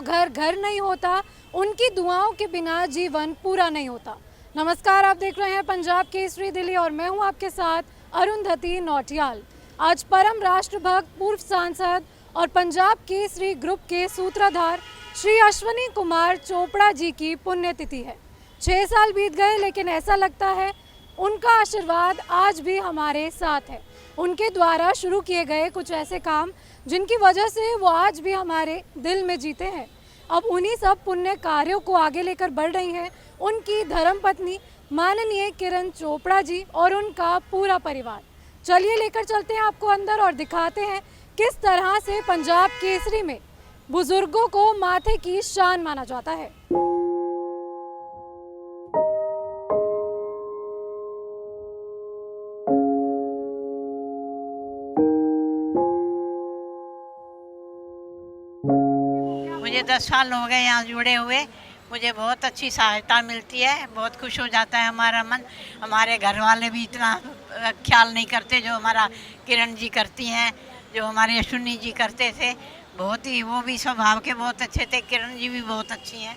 घर घर नहीं होता, उनकी दुआओं के बिना जीवन पूरा नहीं होता। नमस्कार, आप देख रहे हैं पंजाब केसरी दिल्ली और मैं हूं आपके साथ अरुंधति नौटियाल। आज परम राष्ट्रभक्त पूर्व सांसद और पंजाब केसरी ग्रुप के सूत्रधार श्री अश्विनी कुमार चोपड़ा जी की पुण्यतिथि है। 6 साल बीत गए, लेकिन ऐसा लगता है उनका आशीर्वाद आज भी हमारे साथ है। उनके द्वारा शुरू किए गए कुछ ऐसे काम जिनकी वजह से वो आज भी हमारे दिल में जीते हैं। अब उन्हीं सब पुण्य कार्यों को आगे लेकर बढ़ रही हैं उनकी धर्मपत्नी माननीय किरण चोपड़ा जी और उनका पूरा परिवार। चलिए लेकर चलते हैं आपको अंदर और दिखाते हैं किस तरह से पंजाब केसरी में बुजुर्गों को माथे की शान माना जाता है। मुझे 10 साल हो गए यहाँ जुड़े हुए। मुझे बहुत अच्छी सहायता मिलती है, बहुत खुश हो जाता है हमारा मन। हमारे घर वाले भी इतना ख्याल नहीं करते जो हमारा किरण जी करती हैं, जो हमारे अश्विनी जी करते थे। बहुत ही वो भी स्वभाव के बहुत अच्छे थे, किरण जी भी बहुत अच्छी हैं।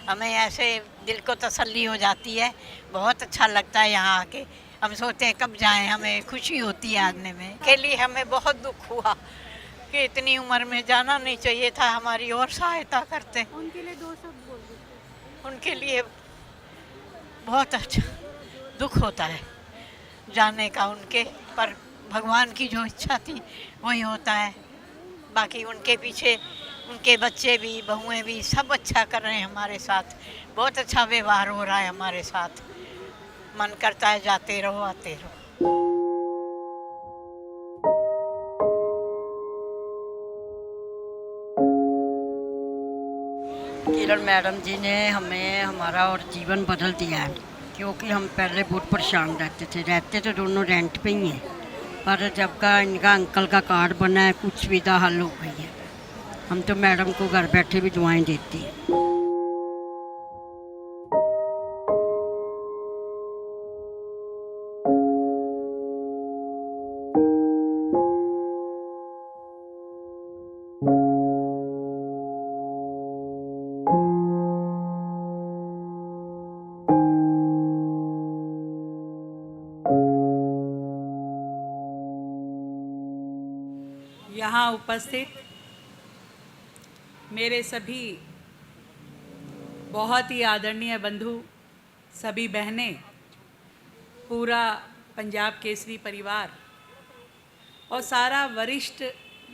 हमें ऐसे दिल को तसल्ली हो जाती है, बहुत अच्छा लगता है यहाँ आके। हम सोचते हैं कब जाएं, हमें खुशी होती है आने में। के लिए हमें बहुत दुख हुआ कि इतनी उम्र में जाना नहीं चाहिए था, हमारी और सहायता करते। उनके लिए 2 शब्द बोल दीजिए। उनके लिए बहुत अच्छा दुख होता है जाने का उनके, पर भगवान की जो इच्छा थी वही होता है। बाकी उनके पीछे उनके बच्चे भी, बहुएं भी, सब अच्छा कर रहे हैं हमारे साथ। बहुत अच्छा व्यवहार हो रहा है हमारे साथ। मन करता है जाते रहो आते रहो। किरण मैडम जी ने हमें हमारा और जीवन बदल दिया है, क्योंकि हम पहले बहुत परेशान रहते तो दोनों रेंट पे ही हैं। पर जब का इनका अंकल का कार्ड बना है, कुछ सुविधा हल हो गई है। हम तो मैडम को घर बैठे भी दुआएं देती हैं। यहाँ उपस्थित मेरे सभी बहुत ही आदरणीय बंधु, सभी बहनें, पूरा पंजाब केसरी परिवार और सारा वरिष्ठ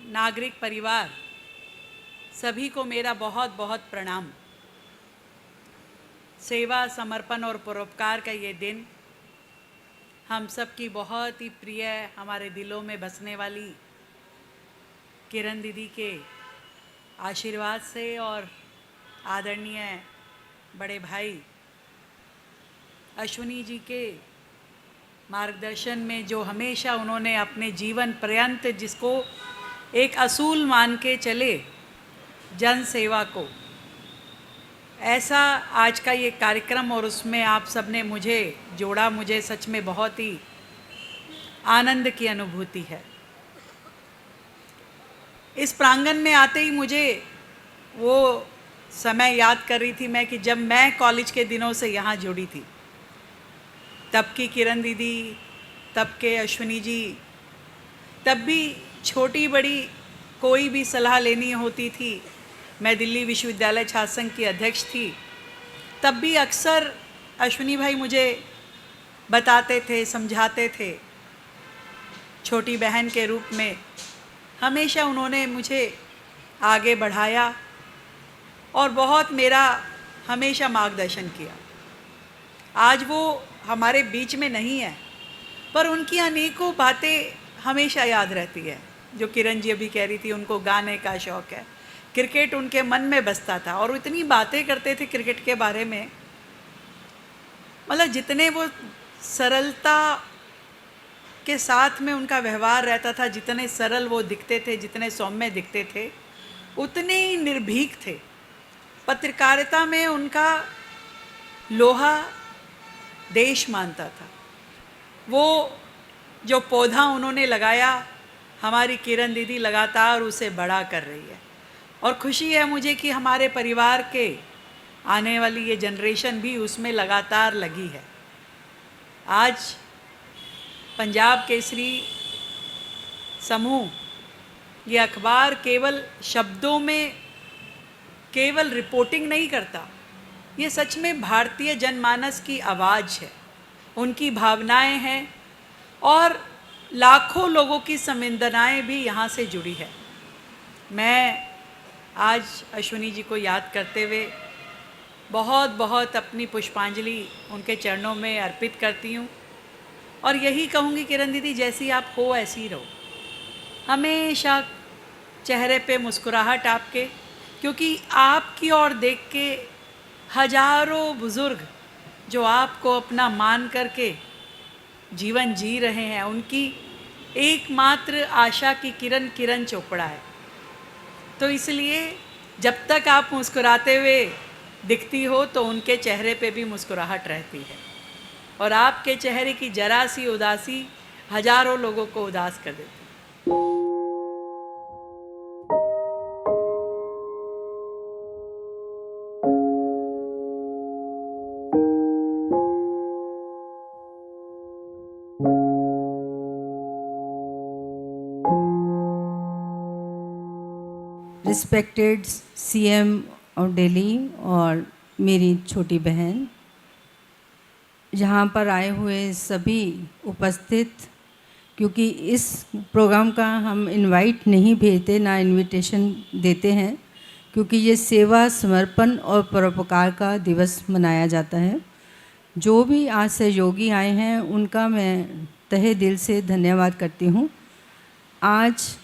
नागरिक परिवार, सभी को मेरा बहुत बहुत प्रणाम। सेवा, समर्पण और परोपकार का ये दिन हम सब की बहुत ही प्रिय, हमारे दिलों में बसने वाली किरण दीदी के आशीर्वाद से और आदरणीय बड़े भाई अश्विनी जी के मार्गदर्शन में, जो हमेशा उन्होंने अपने जीवन पर्यंत जिसको एक असूल मान के चले, जन सेवा को, ऐसा आज का ये कार्यक्रम और उसमें आप सबने मुझे जोड़ा, मुझे सच में बहुत ही आनंद की अनुभूति है। इस प्रांगण में आते ही मुझे वो समय याद कर रही थी मैं कि जब मैं कॉलेज के दिनों से यहाँ जुड़ी थी, तब की किरण दीदी, तब के अश्विनी जी, तब भी छोटी बड़ी कोई भी सलाह लेनी होती थी, मैं दिल्ली विश्वविद्यालय छात्र संघ की अध्यक्ष थी, तब भी अक्सर अश्विनी भाई मुझे बताते थे, समझाते थे। छोटी बहन के रूप में हमेशा उन्होंने मुझे आगे बढ़ाया और बहुत मेरा हमेशा मार्गदर्शन किया। आज वो हमारे बीच में नहीं है, पर उनकी अनेकों बातें हमेशा याद रहती है। जो किरण जी अभी कह रही थी, उनको गाने का शौक़ है, क्रिकेट उनके मन में बसता था और वो इतनी बातें करते थे क्रिकेट के बारे में। मतलब जितने वो सरलता के साथ में उनका व्यवहार रहता था, जितने सरल वो दिखते थे, जितने सौम्य दिखते थे, उतने ही निर्भीक थे। पत्रकारिता में उनका लोहा देश मानता था। वो जो पौधा उन्होंने लगाया, हमारी किरण दीदी लगातार उसे बड़ा कर रही है। और खुशी है मुझे कि हमारे परिवार के आने वाली ये जनरेशन भी उसमें लगातार लगी है। आज पंजाब केसरी समूह ये अखबार केवल शब्दों में केवल रिपोर्टिंग नहीं करता, ये सच में भारतीय जनमानस की आवाज़ है, उनकी भावनाएं हैं और लाखों लोगों की संवेदनाएं भी यहाँ से जुड़ी है। मैं आज अश्विनी जी को याद करते हुए बहुत बहुत अपनी पुष्पांजलि उनके चरणों में अर्पित करती हूँ और यही कहूँगी किरण दीदी, जैसी आप हो ऐसी रहो, हमेशा चेहरे पे मुस्कुराहट आपके, क्योंकि आपकी ओर देख के हजारों बुज़ुर्ग जो आपको अपना मान करके जीवन जी रहे हैं, उनकी एकमात्र आशा की किरण किरण चोपड़ा है। तो इसलिए जब तक आप मुस्कुराते हुए दिखती हो तो उनके चेहरे पे भी मुस्कुराहट रहती है और आपके चेहरे की जरा सी उदासी हजारों लोगों को उदास कर देती है। रिस्पेक्टेड सीएम ऑफ दिल्ली और मेरी छोटी बहन, यहाँ पर आए हुए सभी उपस्थित, क्योंकि इस प्रोग्राम का हम इनवाइट नहीं भेजते ना इनविटेशन देते हैं, क्योंकि ये सेवा समर्पण और परोपकार का दिवस मनाया जाता है। जो भी आज सहयोगी आए हैं उनका मैं तहे दिल से धन्यवाद करती हूँ। आज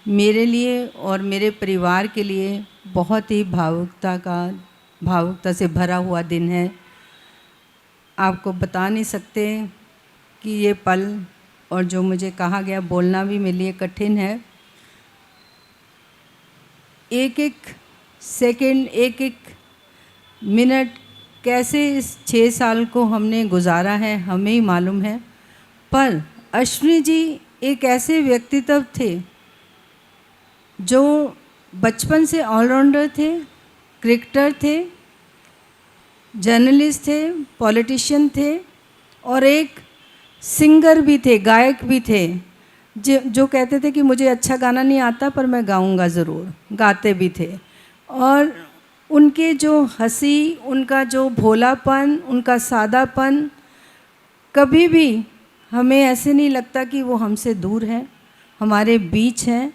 मेरे लिए और मेरे परिवार के लिए बहुत ही भावुकता से भरा हुआ दिन है। आपको बता नहीं सकते कि ये पल और जो मुझे कहा गया बोलना भी मेरे लिए कठिन है। एक एक सेकंड, एक एक मिनट कैसे इस 6 साल को हमने गुजारा है हमें ही मालूम है। पर अश्विनी जी एक ऐसे व्यक्तित्व थे जो बचपन से ऑलराउंडर थे, क्रिकेटर थे, जर्नलिस्ट थे, पॉलिटिशियन थे और एक सिंगर भी थे, गायक भी थे, जो कहते थे कि मुझे अच्छा गाना नहीं आता पर मैं गाऊंगा ज़रूर, गाते भी थे। और उनके जो हंसी, उनका जो भोलापन, उनका सादापन, कभी भी हमें ऐसे नहीं लगता कि वो हमसे दूर है, हमारे बीच हैं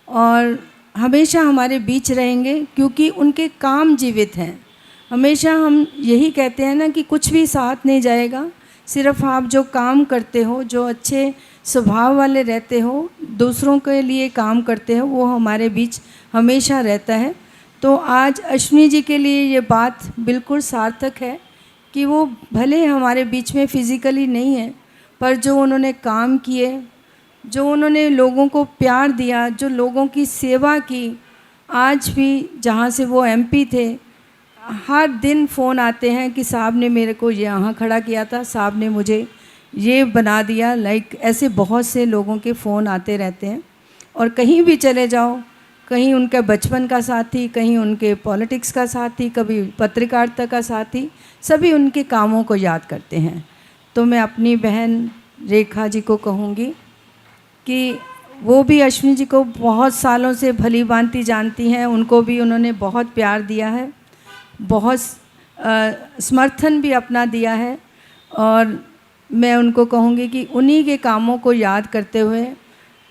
और हमेशा हमारे बीच रहेंगे, क्योंकि उनके काम जीवित हैं। हमेशा हम यही कहते हैं ना कि कुछ भी साथ नहीं जाएगा, सिर्फ आप जो काम करते हो, जो अच्छे स्वभाव वाले रहते हो, दूसरों के लिए काम करते हो, वो हमारे बीच हमेशा रहता है। तो आज अश्विनी जी के लिए ये बात बिल्कुल सार्थक है कि वो भले हमारे बीच में फिज़िकली नहीं है, पर जो उन्होंने काम किए, जो उन्होंने लोगों को प्यार दिया, जो लोगों की सेवा की, आज भी जहाँ से वो एमपी थे, हर दिन फ़ोन आते हैं कि साहब ने मेरे को यहाँ खड़ा किया था, साहब ने मुझे ये बना दिया। लाइक ऐसे बहुत से लोगों के फ़ोन आते रहते हैं। और कहीं भी चले जाओ, कहीं उनके बचपन का साथी, कहीं उनके पॉलिटिक्स का साथी, कभी पत्रकारिता का साथी, सभी उनके कामों को याद करते हैं। तो मैं अपनी बहन रेखा जी को कहूँगी कि वो भी अश्विनी जी को बहुत सालों से भली भांति जानती हैं, उनको भी उन्होंने बहुत प्यार दिया है, बहुत समर्थन भी अपना दिया है। और मैं उनको कहूँगी कि उन्हीं के कामों को याद करते हुए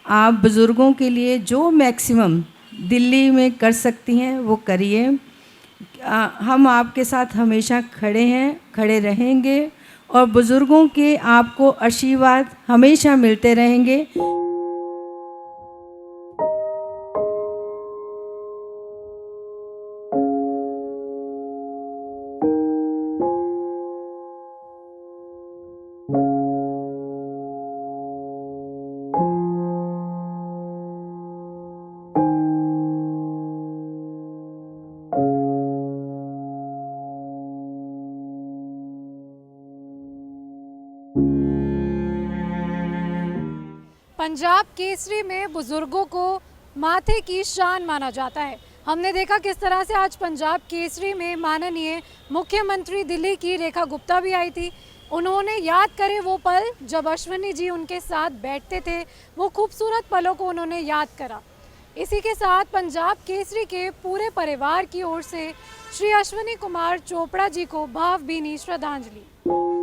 आप बुज़ुर्गों के लिए जो मैक्सिमम दिल्ली में कर सकती हैं वो करिए। हम आपके साथ हमेशा खड़े हैं, खड़े रहेंगे और बुज़ुर्गों के आपको आशीर्वाद हमेशा मिलते रहेंगे। पंजाब केसरी में बुजुर्गों को माथे की शान माना जाता है। हमने देखा किस तरह से आज पंजाब केसरी में माननीय मुख्यमंत्री दिल्ली की रेखा गुप्ता भी आई थी। उन्होंने याद करे वो पल जब अश्विनी जी उनके साथ बैठते थे, वो खूबसूरत पलों को उन्होंने याद करा। इसी के साथ पंजाब केसरी के पूरे परिवार की ओर से श्री अश्विनी कुमार चोपड़ा जी को भावभीनी श्रद्धांजलि।